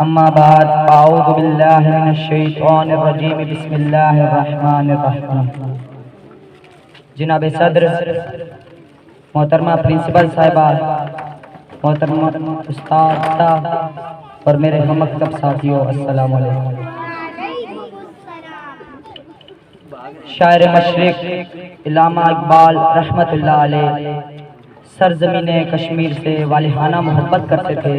اما بعد اعوذ باللہ من الشیطان الرجیم بسم اللہ الرحمن الرحیم۔ جناب صدر، محترمہ پرنسپل صاحبہ، محترمہ استاد اور میرے مکتب ساتھیوں، السلام علیکم۔ شاعر مشرق علامہ اقبال رحمت اللہ علیہ سرزمین کشمیر سے والہانہ محبت کرتے تھے،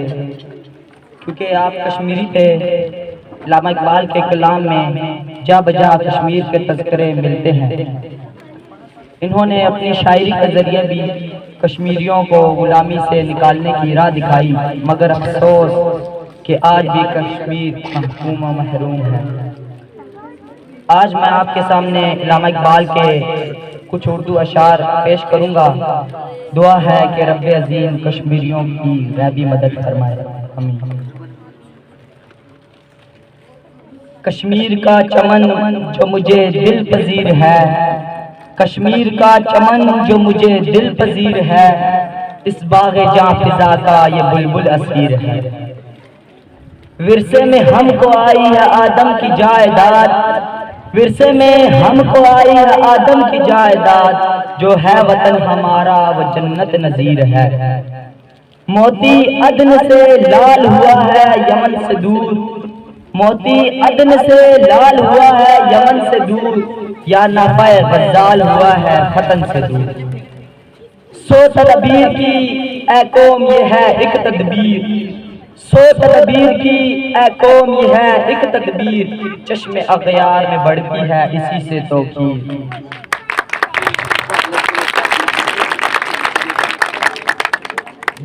کیونکہ آپ کشمیری تھے۔ علامہ اقبال کے کلام میں جا بجا کشمیر کے تذکرے ملتے ہیں۔ انہوں نے اپنی شاعری کے ذریعے بھی کشمیریوں کو غلامی سے نکالنے کی راہ دکھائی، مگر افسوس کہ آج بھی کشمیر محکوم و محروم ہے۔ آج میں آپ کے سامنے علامہ اقبال کے کچھ اردو اشعار پیش کروں گا۔ دعا ہے کہ رب عظیم کشمیریوں کی غیبی مدد فرمائے، آمین۔ کشمیر کا چمن جو مجھے دل پذیر ہے، کشمیر کا چمن جو مجھے دل پذیر ہے، اس باغ جاں فضا کا یہ بلبل اسیر ہے۔ ورثے میں ہم کو آئی ہے آدم کی جائیداد، ورثے میں ہم کو آئی ہے آدم کی جائیداد، جو ہے وطن ہمارا وہ جنت نظیر ہے۔ موتی عدن سے لال ہوا ہے یمن سے دور، موتی عدن سے لال ہوا ہے یمن سے دور، یا نافع غزال ہوا ہے ختن سے دور۔ سو تدبیر کی اے قوم یہ ہے ایک تدبیر، سو تدبیر کی اے قوم یہ ہے ایک تدبیر، چشم اغیار میں بڑھتی ہے اسی سے توقیر۔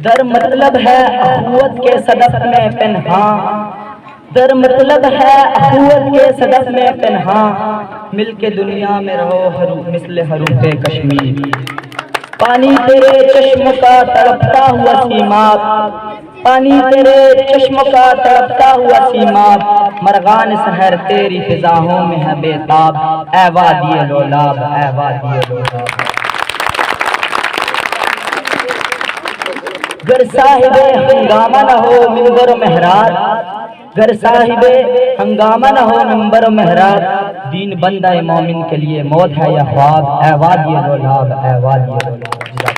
در مطلب ہے اخوت کے صدف میں پنہاں، در مطلب ہے اخوت کے صدف میں پنہاں، مل کے دنیا میں رہو مثل حروف کشمیر۔ پانی تیرے چشم کا تڑپتا ہوا سیماب، پانی تیرے چشم کا تڑپتا ہوا سیماب، مرغان سحر تیری فضاؤں میں ہے بے تاب، اے وادی لولاب، اے وادی لولاب۔ گر صاحب ہنگامہ نہ ہو منبر و محراب، گر صاحب ہنگامہ نہ ہو منبر و محراب، دین بندہ مومن کے لیے موت ہے یا خواب، اے وادی لولاب، اے وادی لولاب۔